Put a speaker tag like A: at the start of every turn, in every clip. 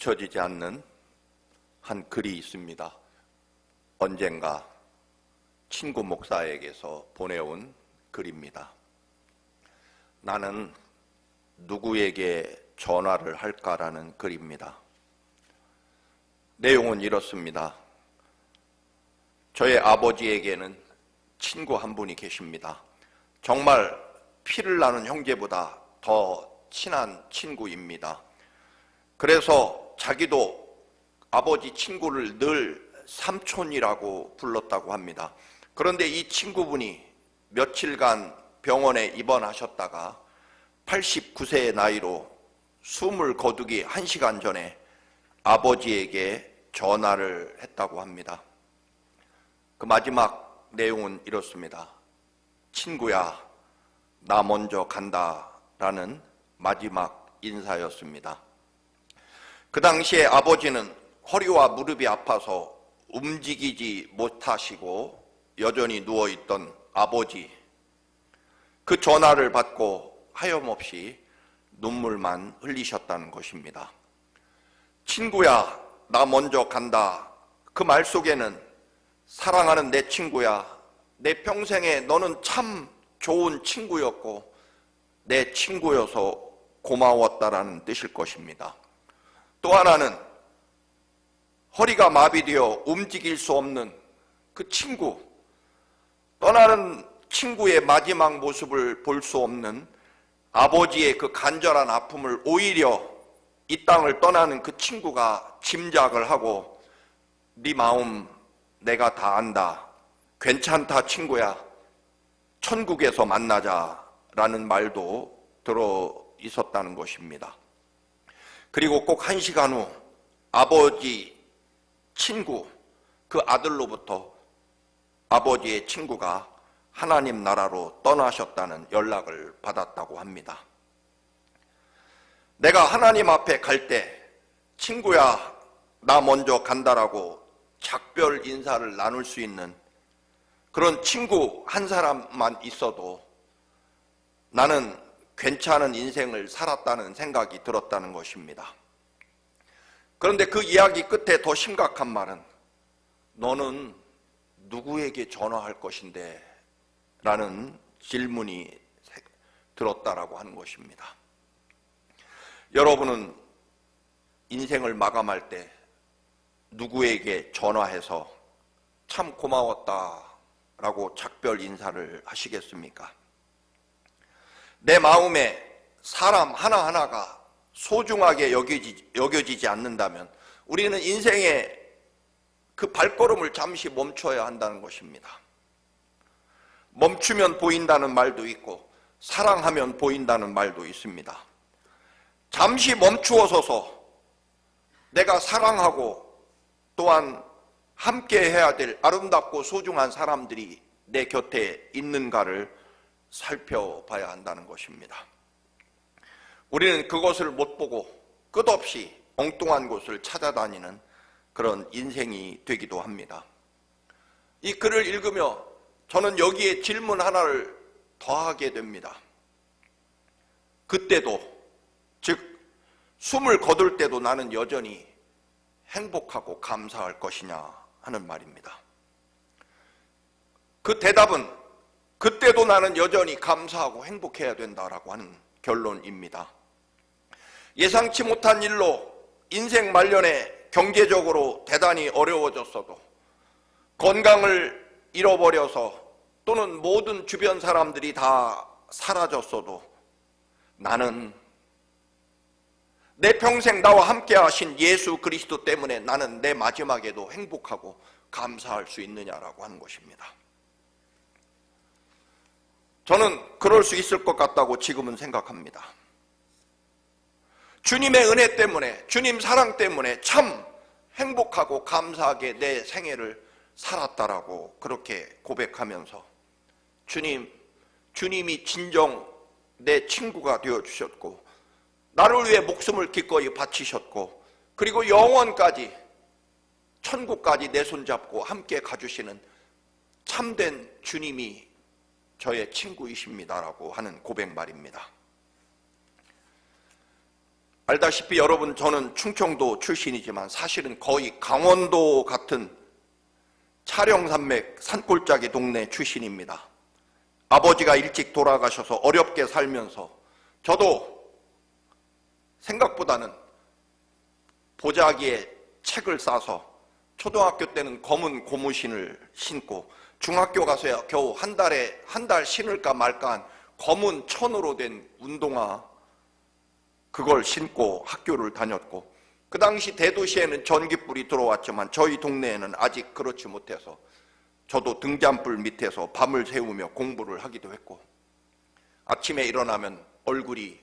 A: 잊혀지지 않는 한 글이 있습니다. 언젠가 친구 목사에게서 보내온 글입니다. 나는 누구에게 전화를 할까라는 글입니다. 내용은 이렇습니다. 저의 아버지에게는 친구 한 분이 계십니다. 정말 피를 나는 형제보다 더 친한 친구입니다. 그래서 자기도 아버지 친구를 늘 삼촌이라고 불렀다고 합니다. 그런데 이 친구분이 며칠간 병원에 입원하셨다가 89세의 나이로 숨을 거두기 1시간 전에 아버지에게 전화를 했다고 합니다. 그 마지막 내용은 이렇습니다. 친구야, 나 먼저 간다 라는 마지막 인사였습니다. 그 당시에 아버지는 허리와 무릎이 아파서 움직이지 못하시고 여전히 누워있던 아버지, 그 전화를 받고 하염없이 눈물만 흘리셨다는 것입니다. 친구야, 나 먼저 간다. 그 말 속에는 사랑하는 내 친구야, 내 평생에 너는 참 좋은 친구였고 내 친구여서 고마웠다라는 뜻일 것입니다. 또 하나는 허리가 마비되어 움직일 수 없는 그 친구, 떠나는 친구의 마지막 모습을 볼 수 없는 아버지의 그 간절한 아픔을 오히려 이 땅을 떠나는 그 친구가 짐작을 하고 네 마음 내가 다 안다. 괜찮다 친구야. 천국에서 만나자라는 말도 들어 있었다는 것입니다. 그리고 꼭 1시간 후 아버지 친구, 그 아들로부터 아버지의 친구가 하나님 나라로 떠나셨다는 연락을 받았다고 합니다. 내가 하나님 앞에 갈 때 친구야, 나 먼저 간다라고 작별 인사를 나눌 수 있는 그런 친구 한 사람만 있어도 나는 괜찮은 인생을 살았다는 생각이 들었다는 것입니다. 그런데 그 이야기 끝에 더 심각한 말은 너는 누구에게 전화할 것인데? 라는 질문이 들었다라고 하는 것입니다. 여러분은 인생을 마감할 때 누구에게 전화해서 참 고마웠다 라고 작별 인사를 하시겠습니까? 내 마음에 사람 하나하나가 소중하게 여겨지지 않는다면 우리는 인생의 그 발걸음을 잠시 멈춰야 한다는 것입니다. 멈추면 보인다는 말도 있고 사랑하면 보인다는 말도 있습니다. 잠시 멈추어 서서 내가 사랑하고 또한 함께 해야 될 아름답고 소중한 사람들이 내 곁에 있는가를 살펴봐야 한다는 것입니다. 우리는 그것을 못 보고 끝없이 엉뚱한 곳을 찾아다니는 그런 인생이 되기도 합니다. 이 글을 읽으며 저는 여기에 질문 하나를 더하게 됩니다. 그때도, 즉 숨을 거둘 때도 나는 여전히 행복하고 감사할 것이냐 하는 말입니다. 그 대답은 그때도 나는 여전히 감사하고 행복해야 된다라고 하는 결론입니다. 예상치 못한 일로 인생 말년에 경제적으로 대단히 어려워졌어도, 건강을 잃어버려서 또는 모든 주변 사람들이 다 사라졌어도 나는 내 평생 나와 함께 하신 예수 그리스도 때문에 나는 내 마지막에도 행복하고 감사할 수 있느냐라고 하는 것입니다. 저는 그럴 수 있을 것 같다고 지금은 생각합니다. 주님의 은혜 때문에, 주님 사랑 때문에 참 행복하고 감사하게 내 생애를 살았다라고 그렇게 고백하면서 주님이 진정 내 친구가 되어주셨고 나를 위해 목숨을 기꺼이 바치셨고 그리고 영원까지 천국까지 내 손잡고 함께 가주시는 참된 주님이 저의 친구이십니다라고 하는 고백 말입니다. 알다시피 여러분, 저는 충청도 출신이지만 사실은 거의 강원도 같은 촬영산맥 산골짜기 동네 출신입니다. 아버지가 일찍 돌아가셔서 어렵게 살면서 저도 생각보다는 보자기에 책을 싸서 초등학교 때는 검은 고무신을 신고 중학교 가서야 겨우 한 달 신을까 말까한 검은 천으로 된 운동화, 그걸 신고 학교를 다녔고, 그 당시 대도시에는 전기불이 들어왔지만 저희 동네에는 아직 그렇지 못해서 저도 등잔불 밑에서 밤을 새우며 공부를 하기도 했고, 아침에 일어나면 얼굴이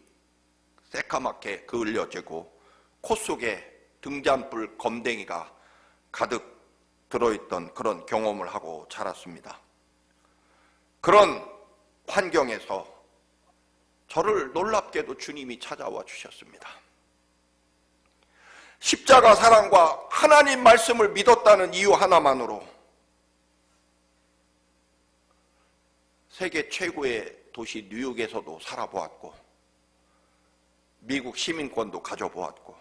A: 새까맣게 그을려지고 코 속에 등잔불 검댕이가 가득 들어있던 그런 경험을 하고 자랐습니다. 그런 환경에서 저를 놀랍게도 주님이 찾아와 주셨습니다. 십자가 사랑과 하나님 말씀을 믿었다는 이유 하나만으로 세계 최고의 도시 뉴욕에서도 살아보았고, 미국 시민권도 가져보았고,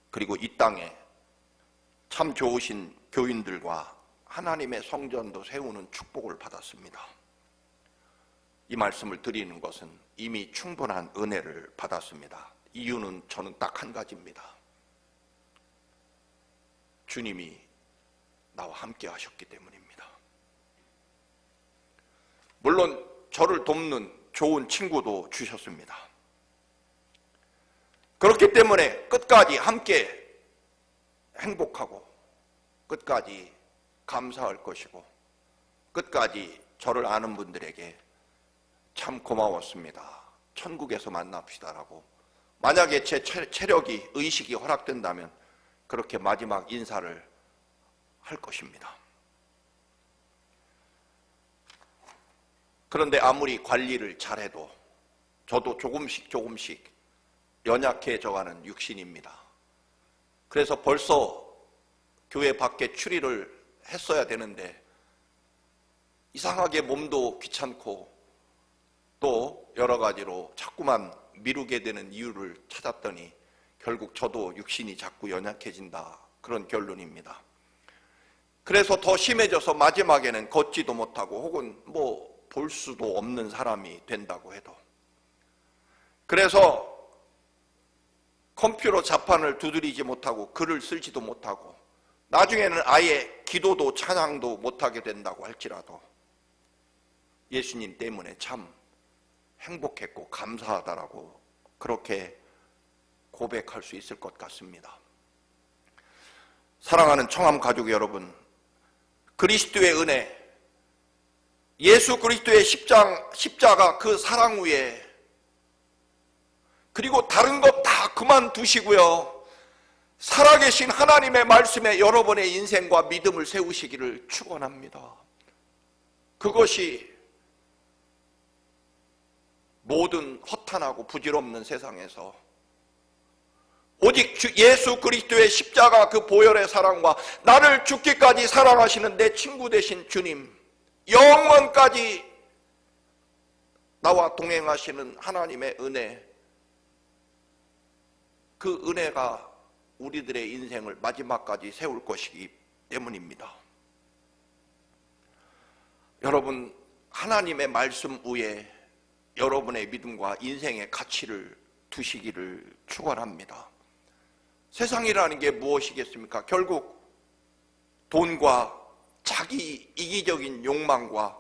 A: 그리고 이 땅에 참 좋으신 교인들과 하나님의 성전도 세우는 축복을 받았습니다. 이 말씀을 드리는 것은 이미 충분한 은혜를 받았습니다. 이유는 저는 딱 한 가지입니다. 주님이 나와 함께 하셨기 때문입니다. 물론 저를 돕는 좋은 친구도 주셨습니다. 그렇기 때문에 끝까지 함께 행복하고 끝까지 감사할 것이고, 끝까지 저를 아는 분들에게 참 고마웠습니다, 천국에서 만납시다라고, 만약에 제 체력이, 의식이 허락된다면 그렇게 마지막 인사를 할 것입니다. 그런데 아무리 관리를 잘해도 저도 조금씩 연약해져가는 육신입니다. 그래서 벌써 교회 밖에 출입을 했어야 되는데 이상하게 몸도 귀찮고 또 여러 가지로 자꾸만 미루게 되는 이유를 찾았더니 결국 저도 육신이 자꾸 연약해진다, 그런 결론입니다. 그래서 더 심해져서 마지막에는 걷지도 못하고 혹은 볼 수도 없는 사람이 된다고 해도, 그래서 컴퓨터 자판을 두드리지 못하고 글을 쓰지도 못하고 나중에는 아예 기도도 찬양도 못하게 된다고 할지라도 예수님 때문에 참 행복했고 감사하다라고 그렇게 고백할 수 있을 것 같습니다. 사랑하는 청암 가족 여러분, 그리스도의 은혜, 예수 그리스도의 십자가 그 사랑 위에, 그리고 다른 것 다 그만두시고요, 살아계신 하나님의 말씀에 여러분의 인생과 믿음을 세우시기를 축원합니다. 그것이 모든 허탄하고 부질없는 세상에서 오직 예수 그리스도의 십자가 그 보혈의 사랑과 나를 죽기까지 사랑하시는 내 친구 되신 주님, 영원까지 나와 동행하시는 하나님의 은혜, 그 은혜가 우리들의 인생을 마지막까지 세울 것이기 때문입니다. 여러분, 하나님의 말씀 위에 여러분의 믿음과 인생의 가치를 두시기를 축원합니다. 세상이라는 게 무엇이겠습니까? 결국 돈과 자기 이기적인 욕망과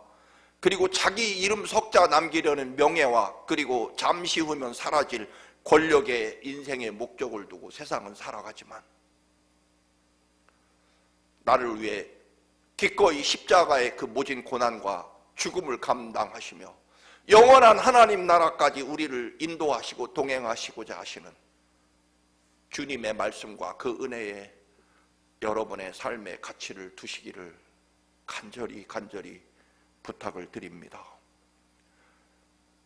A: 그리고 자기 이름 석자 남기려는 명예와 그리고 잠시 후면 사라질 권력의 인생의 목적을 두고 세상은 살아가지만, 나를 위해 기꺼이 십자가의 그 모진 고난과 죽음을 감당하시며 영원한 하나님 나라까지 우리를 인도하시고 동행하시고자 하시는 주님의 말씀과 그 은혜에 여러분의 삶의 가치를 두시기를 간절히 부탁을 드립니다.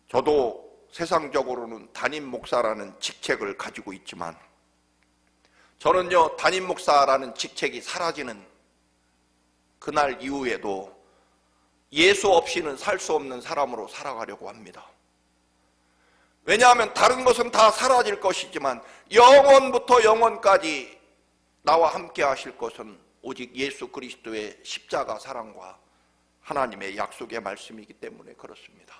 A: 저도 세상적으로는 담임 목사라는 직책을 가지고 있지만, 저는요, 담임 목사라는 직책이 사라지는 그날 이후에도 예수 없이는 살 수 없는 사람으로 살아가려고 합니다. 왜냐하면 다른 것은 다 사라질 것이지만 영원부터 영원까지 나와 함께 하실 것은 오직 예수 그리스도의 십자가 사랑과 하나님의 약속의 말씀이기 때문에 그렇습니다.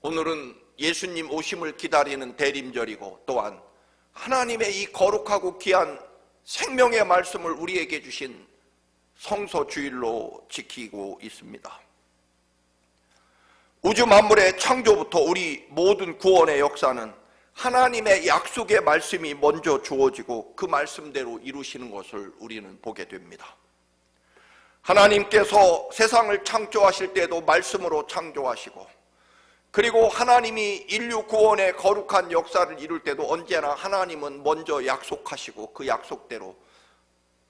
A: 오늘은 예수님 오심을 기다리는 대림절이고 또한 하나님의 이 거룩하고 귀한 생명의 말씀을 우리에게 주신 성소주일로 지키고 있습니다. 우주 만물의 창조부터 우리 모든 구원의 역사는 하나님의 약속의 말씀이 먼저 주어지고 그 말씀대로 이루시는 것을 우리는 보게 됩니다. 하나님께서 세상을 창조하실 때도 말씀으로 창조하시고, 그리고 하나님이 인류 구원의 거룩한 역사를 이룰 때도 언제나 하나님은 먼저 약속하시고 그 약속대로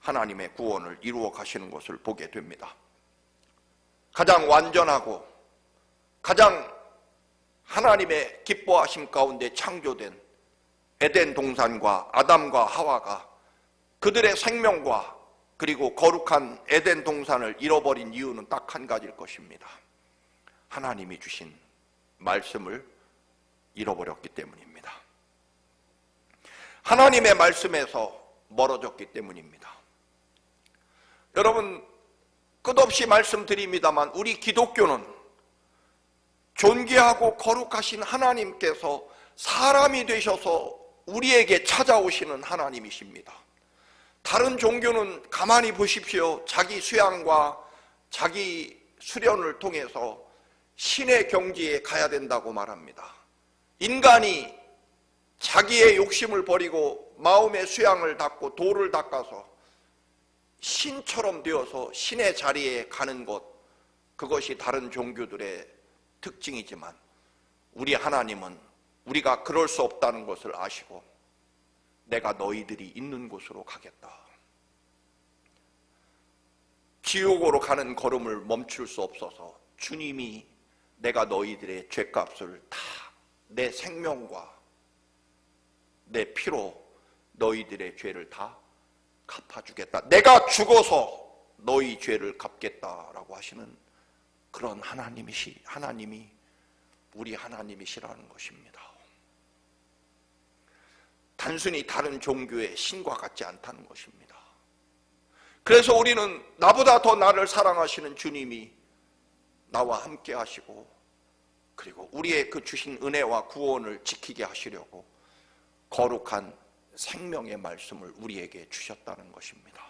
A: 하나님의 구원을 이루어 가시는 것을 보게 됩니다. 가장 완전하고 가장 하나님의 기뻐하심 가운데 창조된 에덴 동산과 아담과 하와가 그들의 생명과 그리고 거룩한 에덴 동산을 잃어버린 이유는 딱 한 가지일 것입니다. 하나님이 주신 말씀을 잃어버렸기 때문입니다. 하나님의 말씀에서 멀어졌기 때문입니다. 여러분, 끝없이 말씀드립니다만 우리 기독교는 존귀하고 거룩하신 하나님께서 사람이 되셔서 우리에게 찾아오시는 하나님이십니다. 다른 종교는 가만히 보십시오. 자기 수양과 자기 수련을 통해서 신의 경지에 가야 된다고 말합니다. 인간이 자기의 욕심을 버리고 마음의 수양을 닦고 도를 닦아서 신처럼 되어서 신의 자리에 가는 것, 그것이 다른 종교들의 특징이지만 우리 하나님은 우리가 그럴 수 없다는 것을 아시고 내가 너희들이 있는 곳으로 가겠다. 지옥으로 가는 걸음을 멈출 수 없어서 주님이 내가 너희들의 죄값을 다 내 생명과 내 피로 너희들의 죄를 다 갚아주겠다. 내가 죽어서 너희 죄를 갚겠다라고 하시는 그런 하나님이 우리 하나님이시라는 것입니다. 단순히 다른 종교의 신과 같지 않다는 것입니다. 그래서 우리는 나보다 더 나를 사랑하시는 주님이 나와 함께 하시고, 그리고 우리의 그 주신 은혜와 구원을 지키게 하시려고 거룩한 생명의 말씀을 우리에게 주셨다는 것입니다.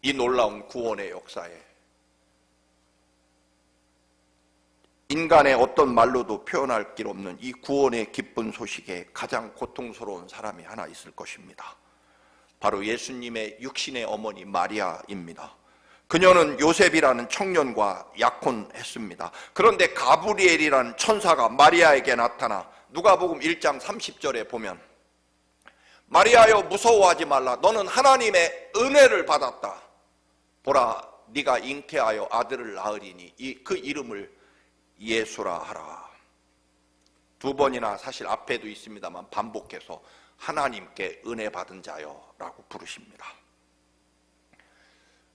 A: 이 놀라운 구원의 역사에 인간의 어떤 말로도 표현할 길 없는 이 구원의 기쁜 소식에 가장 고통스러운 사람이 하나 있을 것입니다. 바로 예수님의 육신의 어머니 마리아입니다. 그녀는 요셉이라는 청년과 약혼했습니다. 그런데 가브리엘이라는 천사가 마리아에게 나타나 누가복음 1장 30절에 보면 마리아여 무서워하지 말라. 너는 하나님의 은혜를 받았다. 보라, 네가 잉태하여 아들을 낳으리니 그 이름을 예수라 하라. 두 번이나 사실 앞에도 있습니다만 반복해서 하나님께 은혜 받은 자여 라고 부르십니다.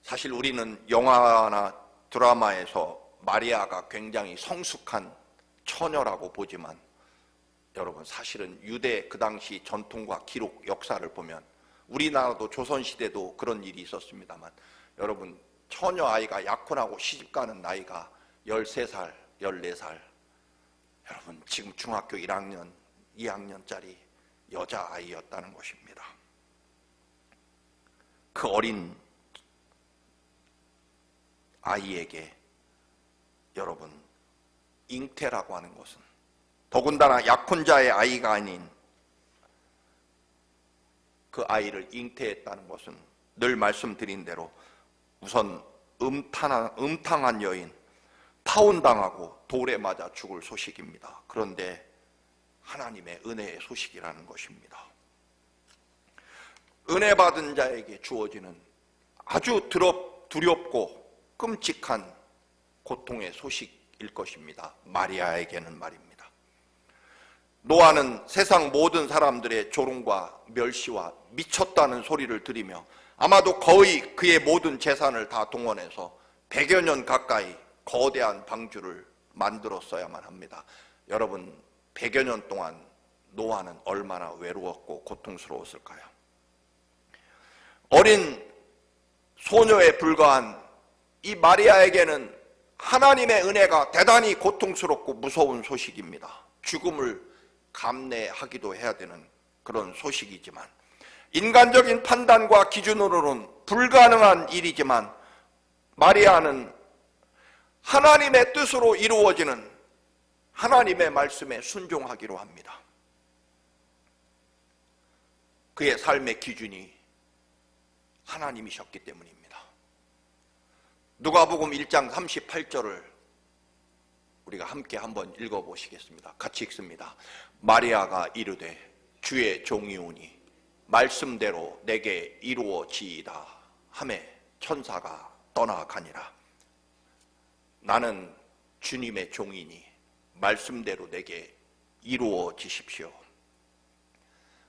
A: 사실 우리는 영화나 드라마에서 마리아가 굉장히 성숙한 처녀라고 보지만 여러분, 사실은 유대 그 당시 전통과 기록, 역사를 보면 우리나라도 조선시대도 그런 일이 있었습니다만 여러분, 처녀 아이가 약혼하고 시집가는 나이가 13살, 14살. 여러분, 지금 중학교 1학년, 2학년짜리 여자아이였다는 것입니다. 그 어린 아이에게 여러분, 잉태라고 하는 것은 더군다나 약혼자의 아이가 아닌 그 아이를 잉태했다는 것은 늘 말씀드린 대로 우선 음탕한 여인, 파혼당하고 돌에 맞아 죽을 소식입니다. 그런데 하나님의 은혜의 소식이라는 것입니다. 은혜 받은 자에게 주어지는 아주 두렵고 끔찍한 고통의 소식일 것입니다. 마리아에게는 말입니다. 노아는 세상 모든 사람들의 조롱과 멸시와 미쳤다는 소리를 들으며 아마도 거의 그의 모든 재산을 다 동원해서 100여 년 가까이 거대한 방주를 만들었어야만 합니다. 여러분, 100여 년 동안 노아는 얼마나 외로웠고 고통스러웠을까요? 어린 소녀에 불과한 이 마리아에게는 하나님의 은혜가 대단히 고통스럽고 무서운 소식입니다. 죽음을 감내하기도 해야 되는 그런 소식이지만, 인간적인 판단과 기준으로는 불가능한 일이지만 마리아는 하나님의 뜻으로 이루어지는 하나님의 말씀에 순종하기로 합니다. 그의 삶의 기준이 하나님이셨기 때문입니다. 누가복음 1장 38절을 우리가 함께 한번 읽어보시겠습니다. 같이 읽습니다. 마리아가 이르되 주의 종이오니 말씀대로 내게 이루어지이다 하매 천사가 떠나가니라. 나는 주님의 종이니 말씀대로 내게 이루어지십시오.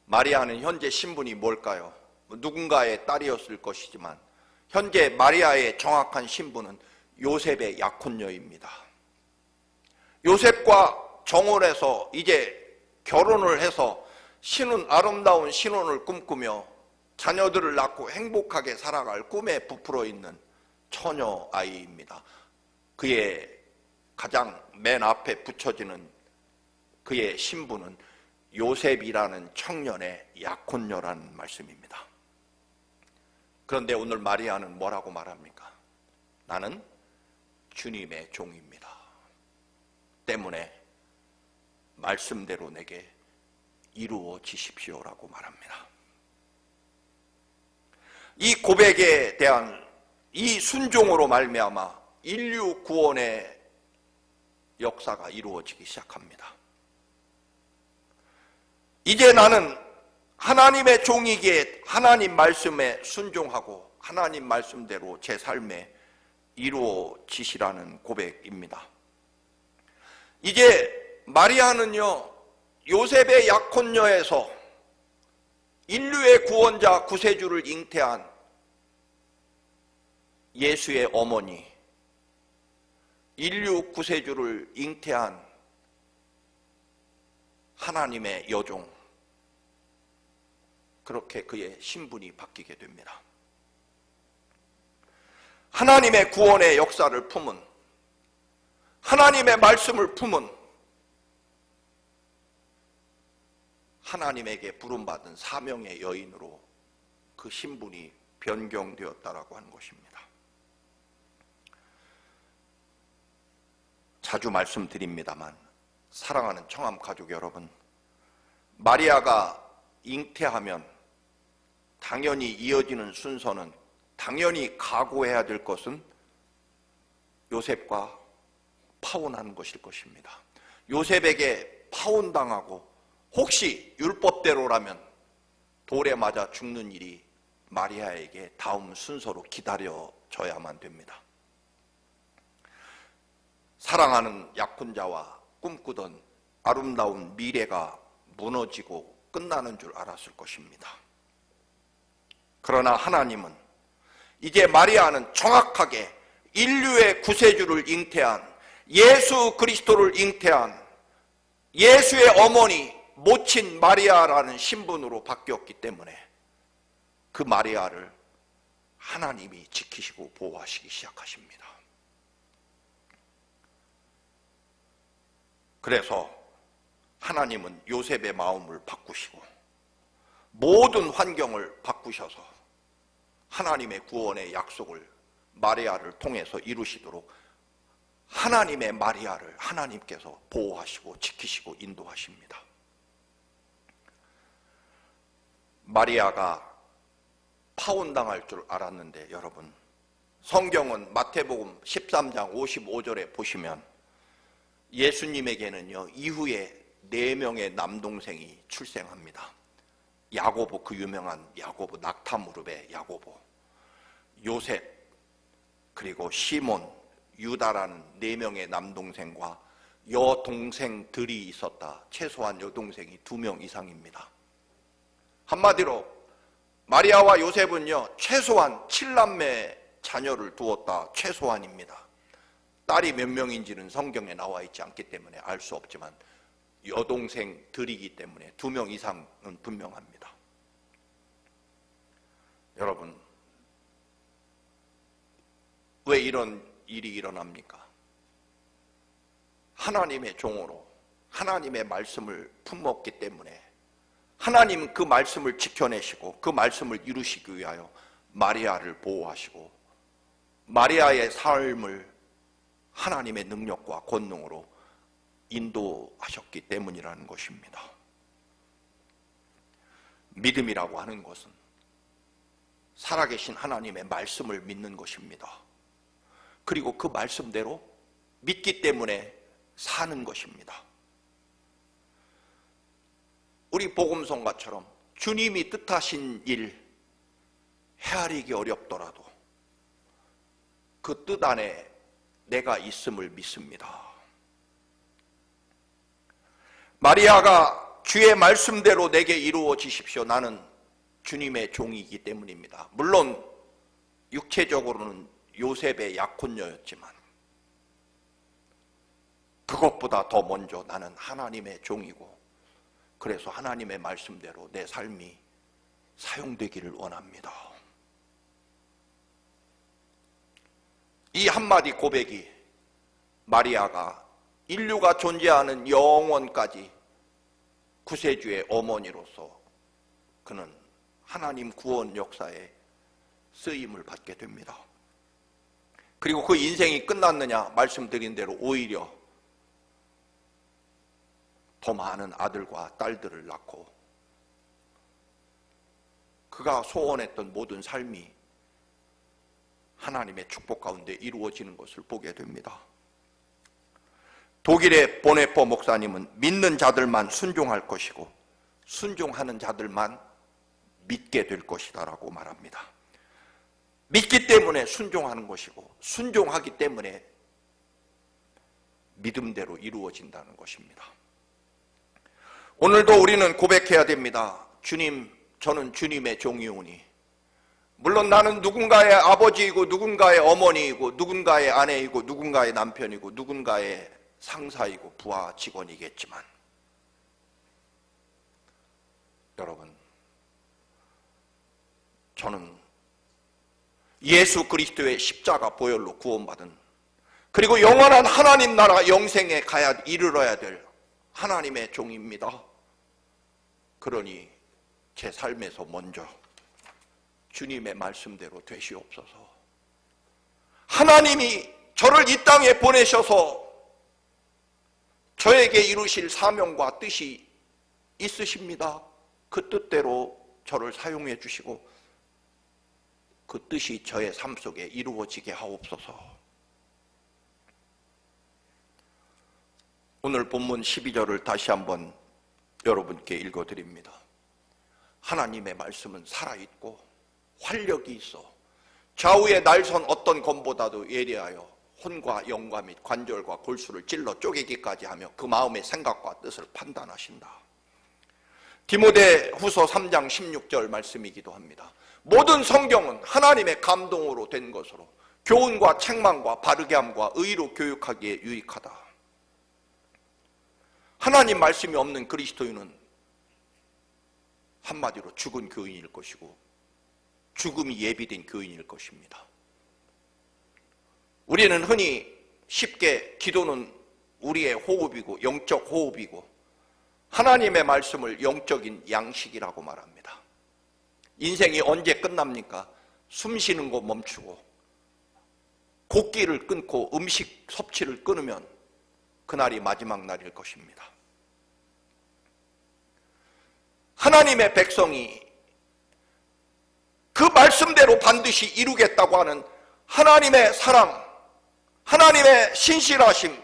A: 마리아는 현재 신분이 뭘까요? 누군가의 딸이었을 것이지만 현재 마리아의 정확한 신분은 요셉의 약혼녀입니다. 요셉과 정혼해서 이제 결혼을 해서 아름다운 신혼을 꿈꾸며 자녀들을 낳고 행복하게 살아갈 꿈에 부풀어 있는 처녀 아이입니다. 그의 가장 맨 앞에 붙여지는 그의 신분은 요셉이라는 청년의 약혼녀라는 말씀입니다. 그런데 오늘 마리아는 뭐라고 말합니까? 나는 주님의 종입니다. 때문에 말씀대로 내게 이루어지십시오라고 말합니다. 이 고백에 대한 이 순종으로 말미암아 인류 구원의 역사가 이루어지기 시작합니다. 이제 나는 하나님의 종이기에 하나님 말씀에 순종하고 하나님 말씀대로 제 삶에 이루어지시라는 고백입니다. 이제 마리아는요, 요셉의 약혼녀에서 인류의 구원자 구세주를 잉태한 예수의 어머니, 인류 구세주를 잉태한 하나님의 여종, 그렇게 그의 신분이 바뀌게 됩니다. 하나님의 구원의 역사를 품은, 하나님의 말씀을 품은, 하나님에게 부름받은 사명의 여인으로 그 신분이 변경되었다라고 하는 것입니다. 자주 말씀드립니다만, 사랑하는 청암 가족 여러분, 마리아가 잉태하면 당연히 이어지는 순서는, 당연히 각오해야 될 것은 요셉과 파혼하는 것일 것입니다. 요셉에게 파혼당하고 혹시 율법대로라면 돌에 맞아 죽는 일이 마리아에게 다음 순서로 기다려져야만 됩니다. 사랑하는 약혼자와 꿈꾸던 아름다운 미래가 무너지고 끝나는 줄 알았을 것입니다. 그러나 하나님은 이제 마리아는 정확하게 인류의 구세주를 잉태한, 예수 그리스도를 잉태한 예수의 어머니 모친 마리아라는 신분으로 바뀌었기 때문에 그 마리아를 하나님이 지키시고 보호하시기 시작하십니다. 그래서 하나님은 요셉의 마음을 바꾸시고 모든 환경을 바꾸셔서 하나님의 구원의 약속을 마리아를 통해서 이루시도록 하나님의 마리아를 하나님께서 보호하시고 지키시고 인도하십니다. 마리아가 파혼당할 줄 알았는데 여러분, 성경은 마태복음 13장 55절에 보시면 예수님에게는요, 이후에 4명의 남동생이 출생합니다. 야고보, 그 유명한 야고보, 낙타 무릎의 야고보, 요셉, 그리고 시몬, 유다라는 4명의 남동생과 여동생들이 있었다. 최소한 여동생이 2명 이상입니다. 한마디로 마리아와 요셉은요, 최소한 7남매 자녀를 두었다. 최소한입니다. 딸이 몇 명인지는 성경에 나와 있지 않기 때문에 알 수 없지만 여동생들이기 때문에 2명 이상은 분명합니다. 여러분, 왜 이런 일이 일어납니까? 하나님의 종으로 하나님의 말씀을 품었기 때문에 하나님은 그 말씀을 지켜내시고 그 말씀을 이루시기 위하여 마리아를 보호하시고 마리아의 삶을 하나님의 능력과 권능으로 인도하셨기 때문이라는 것입니다. 믿음이라고 하는 것은 살아계신 하나님의 말씀을 믿는 것입니다. 그리고 그 말씀대로 믿기 때문에 사는 것입니다. 우리 복음성가처럼 주님이 뜻하신 일 헤아리기 어렵더라도 그 뜻 안에 내가 있음을 믿습니다. 마리아가 주의 말씀대로 내게 이루어지십시오. 나는 주님의 종이기 때문입니다. 물론 육체적으로는 요셉의 약혼녀였지만 그것보다 더 먼저 나는 하나님의 종이고 그래서 하나님의 말씀대로 내 삶이 사용되기를 원합니다. 이 한마디 고백이 마리아가 인류가 존재하는 영원까지 구세주의 어머니로서 그는 하나님 구원 역사에 쓰임을 받게 됩니다. 그리고 그 인생이 끝났느냐 말씀드린 대로 오히려 더 많은 아들과 딸들을 낳고 그가 소원했던 모든 삶이 하나님의 축복 가운데 이루어지는 것을 보게 됩니다. 독일의 보네퍼 목사님은 믿는 자들만 순종할 것이고 순종하는 자들만 믿게 될 것이다 라고 말합니다. 믿기 때문에 순종하는 것이고 순종하기 때문에 믿음대로 이루어진다는 것입니다. 오늘도 우리는 고백해야 됩니다. 주님, 저는 주님의 종이오니 물론 나는 누군가의 아버지이고 누군가의 어머니이고 누군가의 아내이고 누군가의 남편이고 누군가의 상사이고 부하 직원이겠지만 여러분, 저는 예수 그리스도의 십자가 보혈로 구원받은 그리고 영원한 하나님 나라 영생에 이르러야 될 하나님의 종입니다. 그러니 제 삶에서 먼저 주님의 말씀대로 되시옵소서. 하나님이 저를 이 땅에 보내셔서 저에게 이루실 사명과 뜻이 있으십니다. 그 뜻대로 저를 사용해 주시고 그 뜻이 저의 삶 속에 이루어지게 하옵소서. 오늘 본문 12절을 다시 한번 여러분께 읽어드립니다. 하나님의 말씀은 살아있고 활력이 있어 좌우에 날선 어떤 검보다도 예리하여 혼과 영과 및 관절과 골수를 찔러 쪼개기까지 하며 그 마음의 생각과 뜻을 판단하신다. 디모데 후서 3장 16절 말씀이기도 합니다. 모든 성경은 하나님의 감동으로 된 것으로 교훈과 책망과 바르게 함과 의로 교육하기에 유익하다. 하나님 말씀이 없는 그리스도인은 한마디로 죽은 교인일 것이고 죽음이 예비된 교인일 것입니다. 우리는 흔히 쉽게 기도는 우리의 호흡이고 영적 호흡이고 하나님의 말씀을 영적인 양식이라고 말합니다. 인생이 언제 끝납니까? 숨 쉬는 거 멈추고 곡기를 끊고 음식 섭취를 끊으면 그날이 마지막 날일 것입니다. 하나님의 백성이 그 말씀대로 반드시 이루겠다고 하는 하나님의 사랑, 하나님의 신실하심,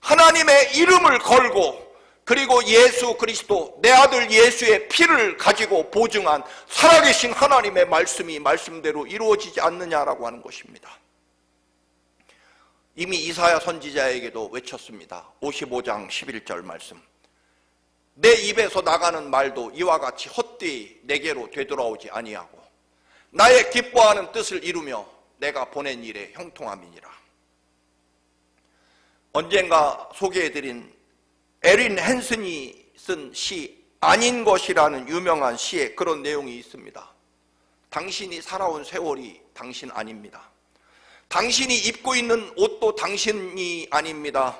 A: 하나님의 이름을 걸고 그리고 예수 그리스도 내 아들 예수의 피를 가지고 보증한 살아계신 하나님의 말씀이 말씀대로 이루어지지 않느냐라고 하는 것입니다. 이미 이사야 선지자에게도 외쳤습니다. 55장 11절 말씀. 내 입에서 나가는 말도 이와 같이 헛되이 내게로 되돌아오지 아니하고 나의 기뻐하는 뜻을 이루며 내가 보낸 일에 형통함이니라. 언젠가 소개해드린 에린 헨슨이 쓴 시 아닌 것이라는 유명한 시에 그런 내용이 있습니다. 당신이 살아온 세월이 당신 아닙니다. 당신이 입고 있는 옷도 당신이 아닙니다.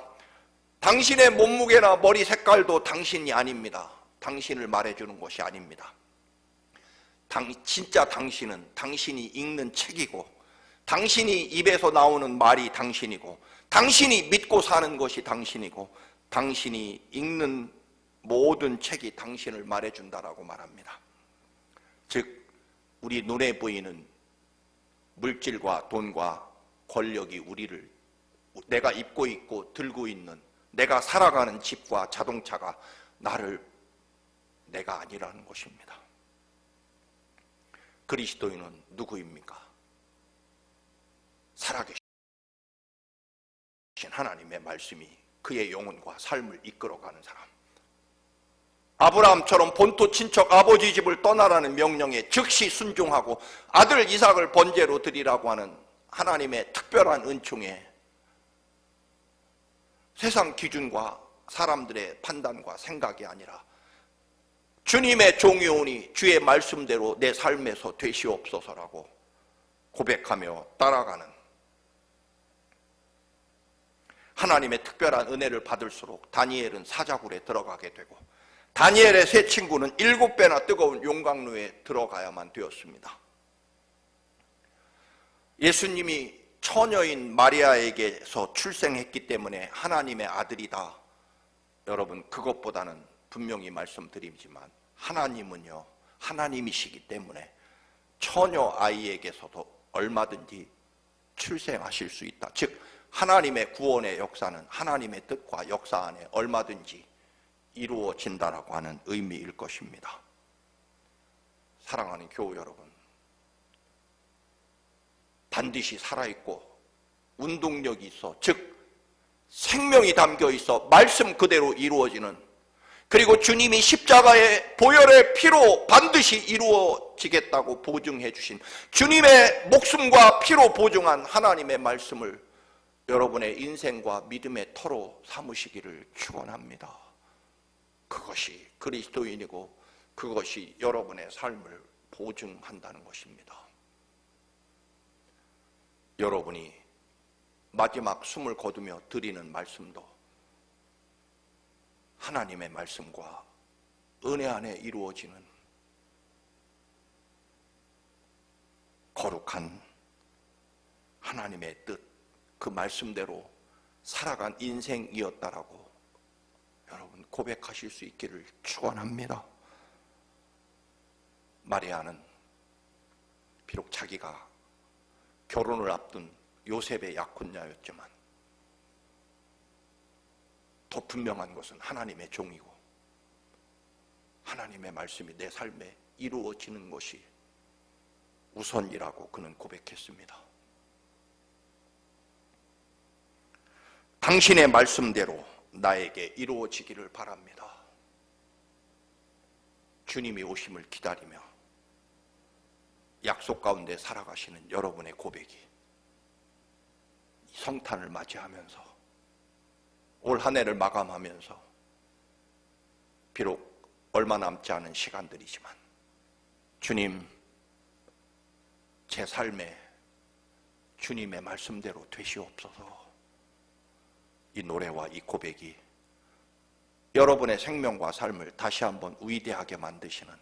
A: 당신의 몸무게나 머리 색깔도 당신이 아닙니다. 당신을 말해주는 것이 아닙니다. 진짜 당신은 당신이 읽는 책이고, 당신이 입에서 나오는 말이 당신이고, 당신이 믿고 사는 것이 당신이고, 당신이 읽는 모든 책이 당신을 말해준다라고 말합니다. 즉, 우리 눈에 보이는 물질과 돈과 권력이 우리를, 내가 입고 있고 들고 있는, 내가 살아가는 집과 자동차가 나를 내가 아니라는 것입니다. 그리스도인은 누구입니까? 살아계신 하나님의 말씀이 그의 영혼과 삶을 이끌어가는 사람. 아브라함처럼 본토 친척 아버지 집을 떠나라는 명령에 즉시 순종하고 아들 이삭을 번제로 드리라고 하는 하나님의 특별한 은총에 세상 기준과 사람들의 판단과 생각이 아니라 주님의 종이오니 주의 말씀대로 내 삶에서 되시옵소서라고 고백하며 따라가는 하나님의 특별한 은혜를 받을수록 다니엘은 사자굴에 들어가게 되고, 다니엘의 세 친구는 7배나 뜨거운 용광로에 들어가야만 되었습니다. 예수님이 처녀인 마리아에게서 출생했기 때문에 하나님의 아들이다. 여러분, 그것보다는 분명히 말씀드리지만 하나님은요, 하나님이시기 때문에 처녀 아이에게서도 얼마든지 출생하실 수 있다. 즉, 하나님의 구원의 역사는 하나님의 뜻과 역사 안에 얼마든지 이루어진다라고 하는 의미일 것입니다. 사랑하는 교우 여러분, 반드시 살아있고 운동력이 있어, 즉 생명이 담겨 있어 말씀 그대로 이루어지는, 그리고 주님이 십자가의 보혈의 피로 반드시 이루어지겠다고 보증해 주신 주님의 목숨과 피로 보증한 하나님의 말씀을 여러분의 인생과 믿음의 터로 삼으시기를 축원합니다. 그것이 그리스도인이고 그것이 여러분의 삶을 보증한다는 것입니다. 여러분이 마지막 숨을 거두며 드리는 말씀도 하나님의 말씀과 은혜 안에 이루어지는 거룩한 하나님의 뜻, 그 말씀대로 살아간 인생이었다라고 여러분 고백하실 수 있기를 축원합니다. 마리아는 비록 자기가 결혼을 앞둔 요셉의 약혼녀였지만 더 분명한 것은 하나님의 종이고 하나님의 말씀이 내 삶에 이루어지는 것이 우선이라고 그는 고백했습니다. 당신의 말씀대로 나에게 이루어지기를 바랍니다. 주님이 오심을 기다리며 약속 가운데 살아가시는 여러분의 고백이 성탄을 맞이하면서 올 한 해를 마감하면서 비록 얼마 남지 않은 시간들이지만 주님, 제 삶에 주님의 말씀대로 되시옵소서. 이 노래와 이 고백이 여러분의 생명과 삶을 다시 한번 위대하게 만드시는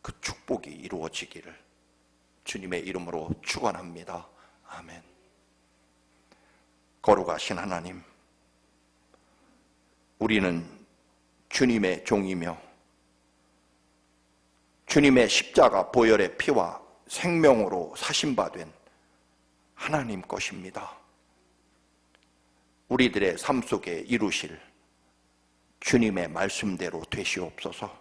A: 그 축복이 이루어지기를 주님의 이름으로 축원합니다. 아멘. 거룩하신 하나님, 우리는 주님의 종이며 주님의 십자가 보혈의 피와 생명으로 사신바된 하나님 것입니다. 우리들의 삶 속에 이루실 주님의 말씀대로 되시옵소서.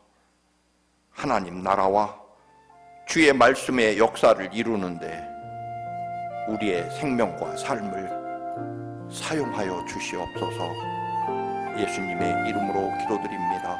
A: 하나님 나라와 주의 말씀의 역사를 이루는데 우리의 생명과 삶을 사용하여 주시옵소서. 예수님의 이름으로 기도드립니다.